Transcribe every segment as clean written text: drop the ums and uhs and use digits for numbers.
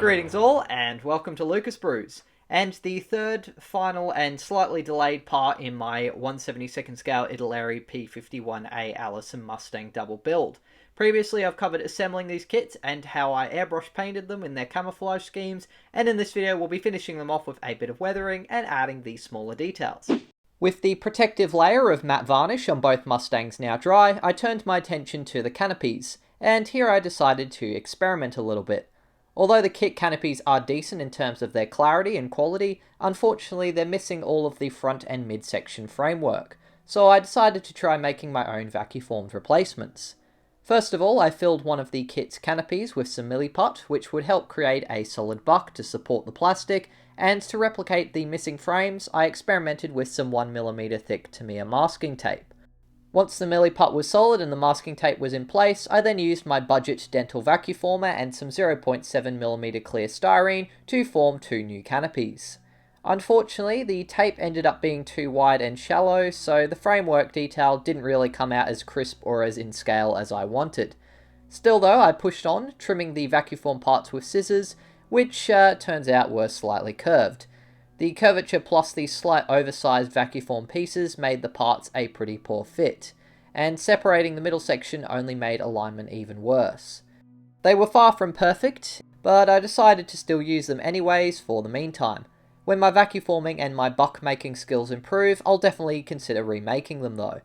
Greetings all, and welcome to Lucas Brews, and the third, final, and slightly delayed part in my 1/72nd scale Italeri P-51A Alison Mustang double build. Previously I've covered assembling these kits and how I airbrush painted them in their camouflage schemes, and in this video we'll be finishing them off with a bit of weathering and adding the smaller details. With the protective layer of matte varnish on both Mustangs now dry, I turned my attention to the canopies, and here I decided to experiment a little bit. Although the kit canopies are decent in terms of their clarity and quality, unfortunately they're missing all of the front and midsection framework, so I decided to try making my own vacuum-formed replacements. First of all, I filled one of the kit's canopies with some milliput, which would help create a solid buck to support the plastic, and to replicate the missing frames, I experimented with some 1mm thick Tamiya masking tape. Once the milliput was solid and the masking tape was in place, I then used my budget dental vacuformer and some 0.7mm clear styrene to form two new canopies. Unfortunately, the tape ended up being too wide and shallow, so the framework detail didn't really come out as crisp or as in scale as I wanted. Still though, I pushed on, trimming the vacuform parts with scissors, which turns out were slightly curved. The curvature plus the slight oversized vacuform pieces made the parts a pretty poor fit, and separating the middle section only made alignment even worse. They were far from perfect, but I decided to still use them anyways for the meantime. When my vacuforming and my buck making skills improve, I'll definitely consider remaking them though.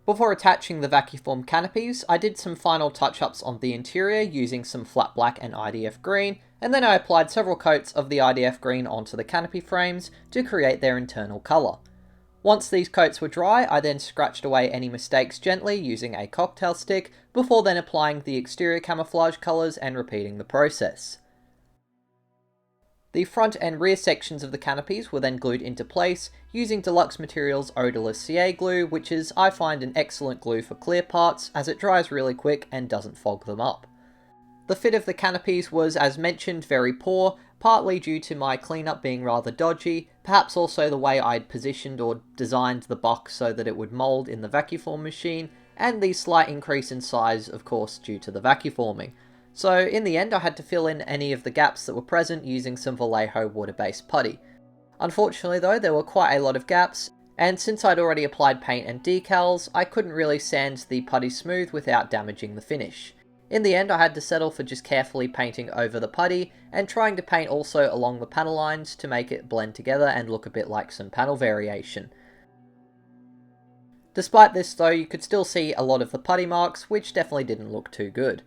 Before attaching the vacuform canopies, I did some final touch-ups on the interior using some flat black and IDF green, and then I applied several coats of the IDF green onto the canopy frames to create their internal colour. Once these coats were dry, I then scratched away any mistakes gently using a cocktail stick, before then applying the exterior camouflage colours and repeating the process. The front and rear sections of the canopies were then glued into place using Deluxe Materials Odorless CA glue, which is, I find, an excellent glue for clear parts as it dries really quick and doesn't fog them up. The fit of the canopies was, as mentioned, very poor, partly due to my cleanup being rather dodgy, perhaps also the way I'd positioned or designed the buck so that it would mould in the vacuform machine, and the slight increase in size, of course, due to the vacuforming. So in the end I had to fill in any of the gaps that were present using some Vallejo water-based putty. Unfortunately though, there were quite a lot of gaps, and since I'd already applied paint and decals, I couldn't really sand the putty smooth without damaging the finish. In the end I had to settle for just carefully painting over the putty, and trying to paint also along the panel lines to make it blend together and look a bit like some panel variation. Despite this though, you could still see a lot of the putty marks, which definitely didn't look too good.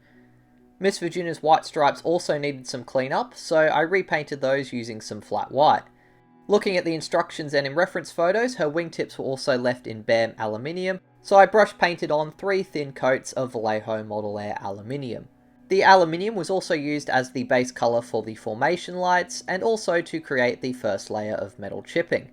Miss Virginia's white stripes also needed some cleanup, so I repainted those using some flat white. Looking at the instructions and in reference photos, her wingtips were also left in bare aluminium, so I brush painted on 3 thin coats of Vallejo Model Air aluminium. The aluminium was also used as the base colour for the formation lights, and also to create the first layer of metal chipping.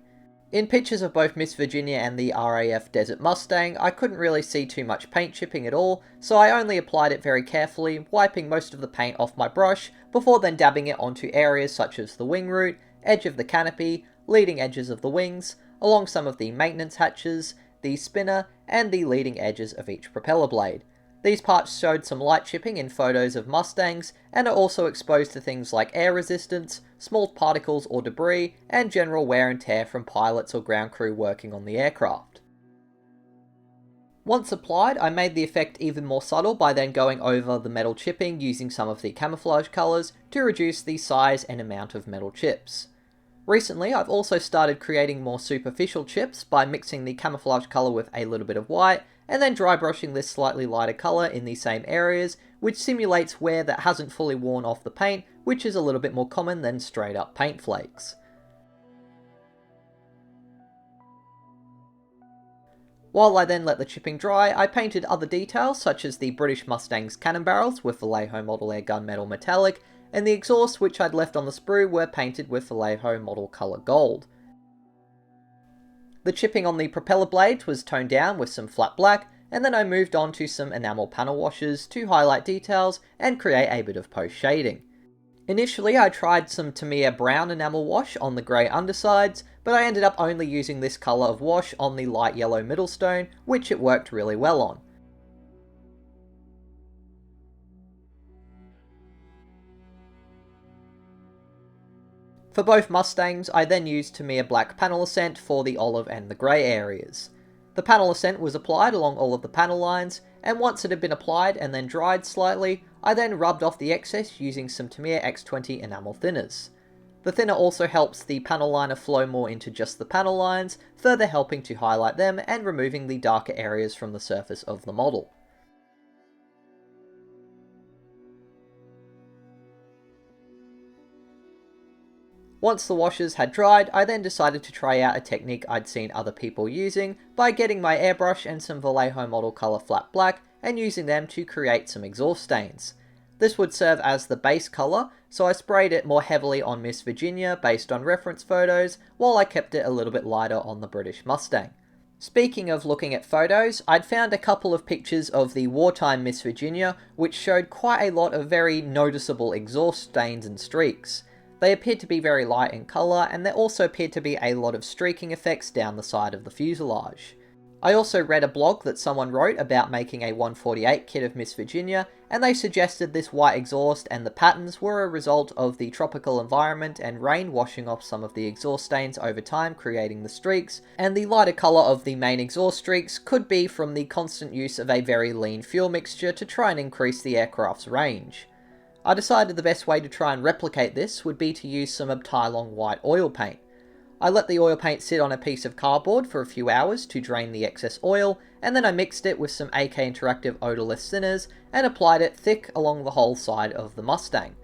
In pictures of both Miss Virginia and the RAF Desert Mustang, I couldn't really see too much paint chipping at all, so I only applied it very carefully, wiping most of the paint off my brush, before then dabbing it onto areas such as the wing root, edge of the canopy, leading edges of the wings, along some of the maintenance hatches, the spinner, and the leading edges of each propeller blade. These parts showed some light chipping in photos of Mustangs, and are also exposed to things like air resistance, small particles or debris, and general wear and tear from pilots or ground crew working on the aircraft. Once applied, I made the effect even more subtle by then going over the metal chipping using some of the camouflage colours to reduce the size and amount of metal chips. Recently, I've also started creating more superficial chips by mixing the camouflage colour with a little bit of white, and then dry brushing this slightly lighter colour in the same areas, which simulates wear that hasn't fully worn off the paint, which is a little bit more common than straight up paint flakes. While I then let the chipping dry, I painted other details such as the British Mustang's cannon barrels with Vallejo Model Air Gunmetal Metallic, and the exhaust which I'd left on the sprue were painted with Vallejo Model Colour Gold. The chipping on the propeller blades was toned down with some flat black, and then I moved on to some enamel panel washes to highlight details and create a bit of post shading. Initially I tried some Tamiya brown enamel wash on the grey undersides, but I ended up only using this colour of wash on the light yellow middle stone, which it worked really well on. For both Mustangs, I then used Tamiya Black panel accent for the olive and the grey areas. The panel accent was applied along all of the panel lines, and once it had been applied and then dried slightly, I then rubbed off the excess using some Tamiya X20 enamel thinners. The thinner also helps the panel liner flow more into just the panel lines, further helping to highlight them and removing the darker areas from the surface of the model. Once the washes had dried, I then decided to try out a technique I'd seen other people using by getting my airbrush and some Vallejo model colour flat black and using them to create some exhaust stains. This would serve as the base colour, so I sprayed it more heavily on Miss Virginia based on reference photos, while I kept it a little bit lighter on the British Mustang. Speaking of looking at photos, I'd found a couple of pictures of the wartime Miss Virginia which showed quite a lot of very noticeable exhaust stains and streaks. They appeared to be very light in colour, and there also appeared to be a lot of streaking effects down the side of the fuselage. I also read a blog that someone wrote about making a 148 kit of Miss Virginia, and they suggested this white exhaust and the patterns were a result of the tropical environment and rain washing off some of the exhaust stains over time, creating the streaks, and the lighter colour of the main exhaust streaks could be from the constant use of a very lean fuel mixture to try and increase the aircraft's range. I decided the best way to try and replicate this would be to use some Italeri white oil paint. I let the oil paint sit on a piece of cardboard for a few hours to drain the excess oil, and then I mixed it with some AK Interactive odorless thinners and applied it thick along the whole side of the Mustang.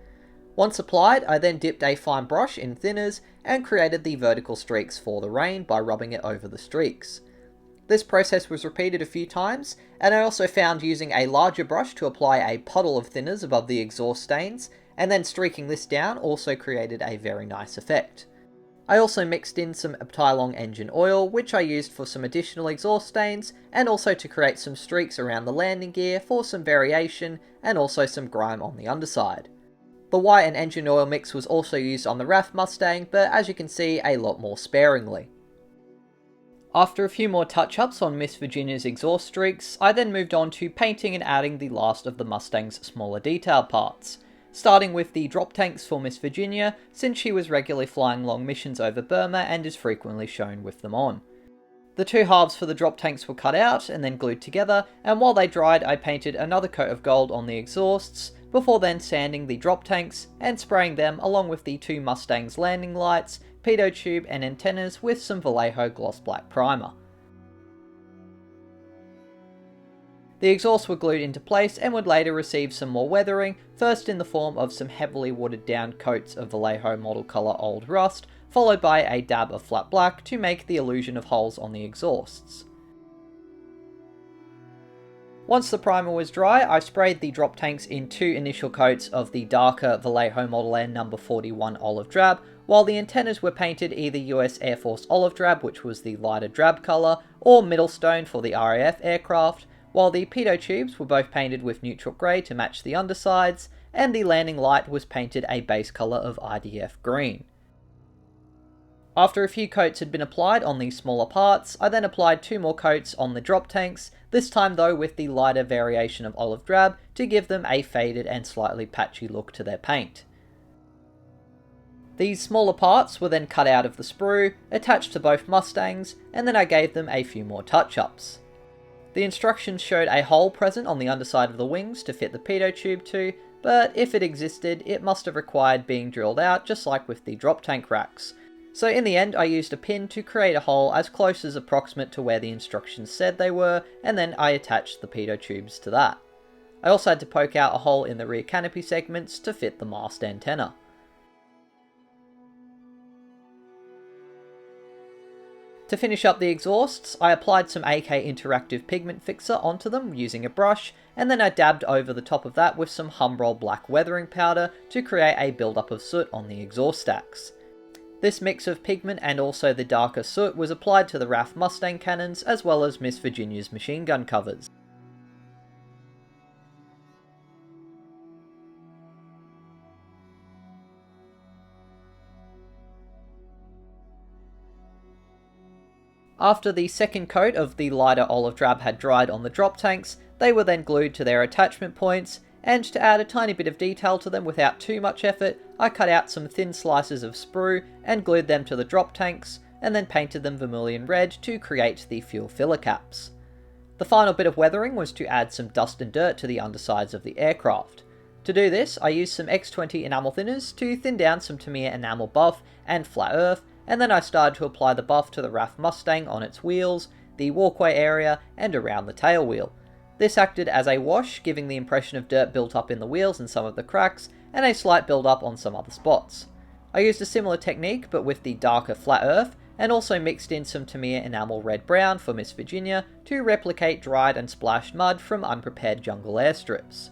Once applied, I then dipped a fine brush in thinners and created the vertical streaks for the rain by rubbing it over the streaks. This process was repeated a few times, and I also found using a larger brush to apply a puddle of thinners above the exhaust stains, and then streaking this down also created a very nice effect. I also mixed in some Italeri engine oil, which I used for some additional exhaust stains, and also to create some streaks around the landing gear for some variation, and also some grime on the underside. The white and engine oil mix was also used on the RAF Mustang, but as you can see, a lot more sparingly. After a few more touch-ups on Miss Virginia's exhaust streaks, I then moved on to painting and adding the last of the Mustang's smaller detail parts, starting with the drop tanks for Miss Virginia, since she was regularly flying long missions over Burma and is frequently shown with them on. The two halves for the drop tanks were cut out and then glued together, and while they dried I painted another coat of gold on the exhausts, before then sanding the drop tanks and spraying them along with the two Mustangs' landing lights, pitot tube and antennas with some Vallejo gloss black primer. The exhausts were glued into place and would later receive some more weathering, first in the form of some heavily watered down coats of Vallejo model colour Old Rust, followed by a dab of flat black to make the illusion of holes on the exhausts. Once the primer was dry, I sprayed the drop tanks in two initial coats of the darker Vallejo Model N number 41 olive drab, while the antennas were painted either US Air Force olive drab, which was the lighter drab colour, or Middlestone for the RAF aircraft, while the pitot tubes were both painted with neutral grey to match the undersides, and the landing light was painted a base colour of IDF green. After a few coats had been applied on the smaller parts, I then applied two more coats on the drop tanks, this time though with the lighter variation of olive drab to give them a faded and slightly patchy look to their paint. These smaller parts were then cut out of the sprue, attached to both Mustangs, and then I gave them a few more touch-ups. The instructions showed a hole present on the underside of the wings to fit the pitot tube to, but if it existed, it must have required being drilled out just like with the drop tank racks. So in the end I used a pin to create a hole as close as approximate to where the instructions said they were, and then I attached the pitot tubes to that. I also had to poke out a hole in the rear canopy segments to fit the mast antenna. To finish up the exhausts, I applied some AK Interactive pigment fixer onto them using a brush, and then I dabbed over the top of that with some Humbrol black weathering powder to create a build-up of soot on the exhaust stacks. This mix of pigment and also the darker soot was applied to the RAF Mustang cannons as well as Miss Virginia's machine gun covers. After the second coat of the lighter olive drab had dried on the drop tanks, they were then glued to their attachment points, and to add a tiny bit of detail to them without too much effort, I cut out some thin slices of sprue and glued them to the drop tanks, and then painted them vermilion red to create the fuel filler caps. The final bit of weathering was to add some dust and dirt to the undersides of the aircraft. To do this, I used some X20 enamel thinners to thin down some Tamiya enamel buff and flat earth, and then I started to apply the buff to the RAF Mustang on its wheels, the walkway area, and around the tail wheel. This acted as a wash, giving the impression of dirt built up in the wheels and some of the cracks, and a slight build up on some other spots. I used a similar technique but with the darker flat earth, and also mixed in some Tamiya enamel red brown for Miss Virginia to replicate dried and splashed mud from unprepared jungle airstrips.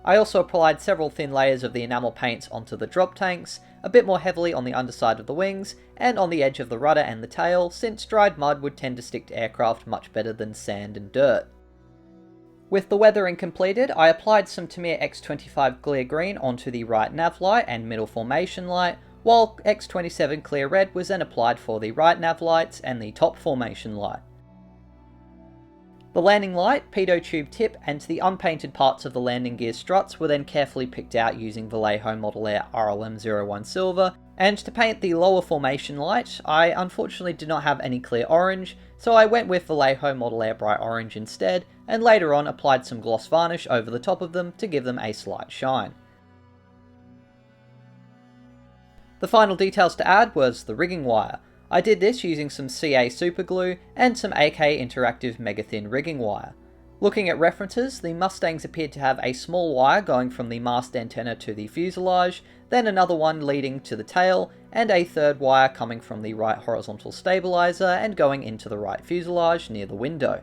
I also applied several thin layers of the enamel paints onto the drop tanks, a bit more heavily on the underside of the wings, and on the edge of the rudder and the tail, since dried mud would tend to stick to aircraft much better than sand and dirt. With the weathering completed, I applied some Tamiya X25 clear green onto the right nav light and middle formation light, while X27 clear red was then applied for the right nav lights and the top formation light. The landing light, pitot tube tip, and the unpainted parts of the landing gear struts were then carefully picked out using Vallejo Model Air RLM01 Silver, and to paint the lower formation light, I unfortunately did not have any clear orange, so I went with Vallejo Model Air Bright Orange instead, and later on applied some gloss varnish over the top of them to give them a slight shine. The final details to add was the rigging wire. I did this using some CA superglue and some AK Interactive Mega Thin rigging wire. Looking at references, the Mustangs appeared to have a small wire going from the mast antenna to the fuselage, then another one leading to the tail, and a third wire coming from the right horizontal stabilizer and going into the right fuselage near the window.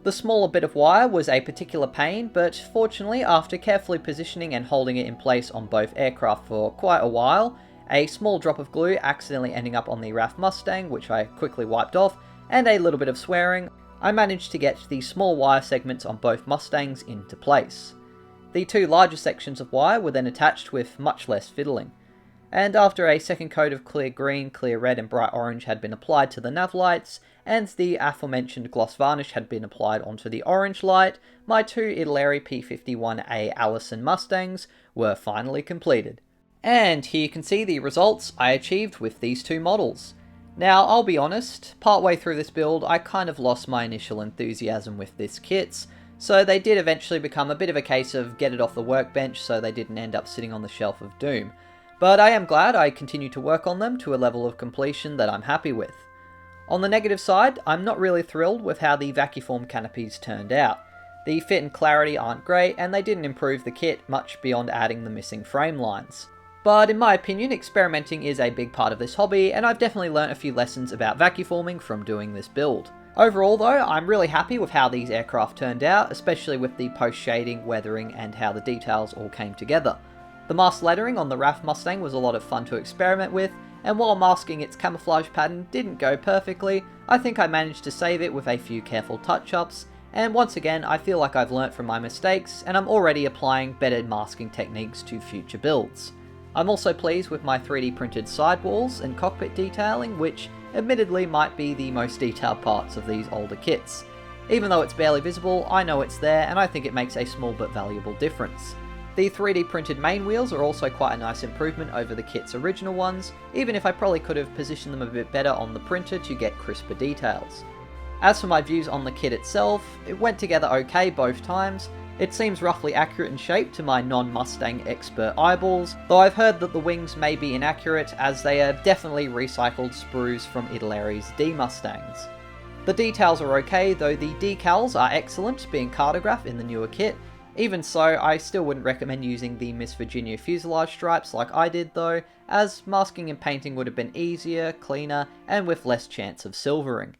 The smaller bit of wire was a particular pain, but fortunately after carefully positioning and holding it in place on both aircraft for quite a while, a small drop of glue accidentally ending up on the RAF Mustang, which I quickly wiped off, and a little bit of swearing, I managed to get the small wire segments on both Mustangs into place. The two larger sections of wire were then attached with much less fiddling. And after a second coat of clear green, clear red and bright orange had been applied to the nav lights, and the aforementioned gloss varnish had been applied onto the orange light, my two Italeri P-51A Alison Mustangs were finally completed. And here you can see the results I achieved with these two models. Now, I'll be honest, partway through this build, I kind of lost my initial enthusiasm with this kits, so they did eventually become a bit of a case of get it off the workbench so they didn't end up sitting on the shelf of doom. But I am glad I continue to work on them to a level of completion that I'm happy with. On the negative side, I'm not really thrilled with how the Vacu-Form canopies turned out. The fit and clarity aren't great, and they didn't improve the kit much beyond adding the missing frame lines. But in my opinion, experimenting is a big part of this hobby, and I've definitely learnt a few lessons about vacuforming from doing this build. Overall though, I'm really happy with how these aircraft turned out, especially with the post-shading, weathering, and how the details all came together. The mask lettering on the RAF Mustang was a lot of fun to experiment with, and while masking its camouflage pattern didn't go perfectly, I think I managed to save it with a few careful touch-ups, and once again I feel like I've learnt from my mistakes, and I'm already applying better masking techniques to future builds. I'm also pleased with my 3D printed sidewalls and cockpit detailing, which admittedly might be the most detailed parts of these older kits. Even though it's barely visible, I know it's there and I think it makes a small but valuable difference. The 3D printed main wheels are also quite a nice improvement over the kit's original ones, even if I probably could have positioned them a bit better on the printer to get crisper details. As for my views on the kit itself, it went together okay both times. It seems roughly accurate in shape to my non-Mustang expert eyeballs, though I've heard that the wings may be inaccurate as they are definitely recycled sprues from Italeri's D Mustangs. The details are okay, though the decals are excellent, being cartograph in the newer kit. Even so, I still wouldn't recommend using the Miss Virginia fuselage stripes like I did though, as masking and painting would have been easier, cleaner, and with less chance of silvering.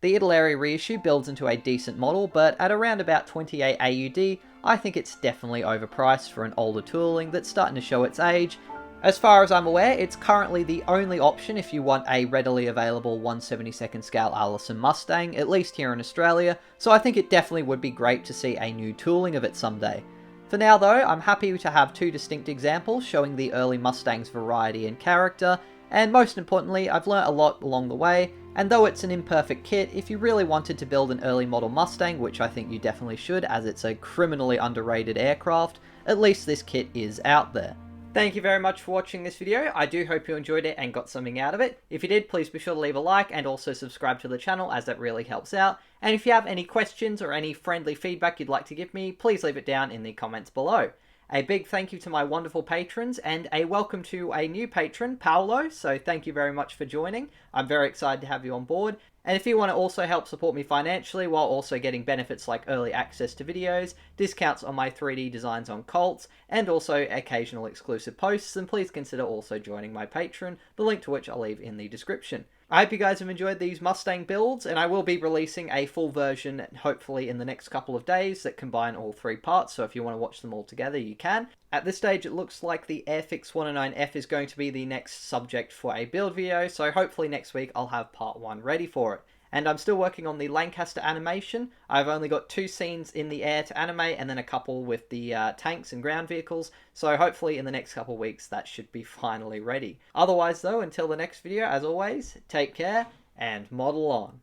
The Italeri reissue builds into a decent model, but at around about 28 AUD, I think it's definitely overpriced for an older tooling that's starting to show its age. As far as I'm aware, it's currently the only option if you want a readily available 1/72nd scale Alison Mustang, at least here in Australia, so I think it definitely would be great to see a new tooling of it someday. For now though, I'm happy to have two distinct examples showing the early Mustang's variety and character, and most importantly, I've learnt a lot along the way, and though it's an imperfect kit, if you really wanted to build an early model Mustang, which I think you definitely should as it's a criminally underrated aircraft, at least this kit is out there. Thank you very much for watching this video. I do hope you enjoyed it and got something out of it. If you did, please be sure to leave a like and also subscribe to the channel, as that really helps out. And if you have any questions or any friendly feedback you'd like to give me, please leave it down in the comments below. A big thank you to my wonderful patrons, and a welcome to a new patron, Paolo, so thank you very much for joining. I'm very excited to have you on board. And if you want to also help support me financially while also getting benefits like early access to videos, discounts on my 3D designs on Colts, and also occasional exclusive posts, then please consider also joining my Patreon, the link to which I'll leave in the description. I hope you guys have enjoyed these Mustang builds, and I will be releasing a full version hopefully in the next couple of days that combine all three parts, so if you want to watch them all together you can. At this stage it looks like the Airfix 109F is going to be the next subject for a build video, so hopefully next week I'll have part 1 ready for it. And I'm still working on the Lancaster animation. I've only got 2 scenes in the air to animate and then a couple with the tanks and ground vehicles. So hopefully in the next couple of weeks that should be finally ready. Otherwise though, until the next video, as always, take care and model on.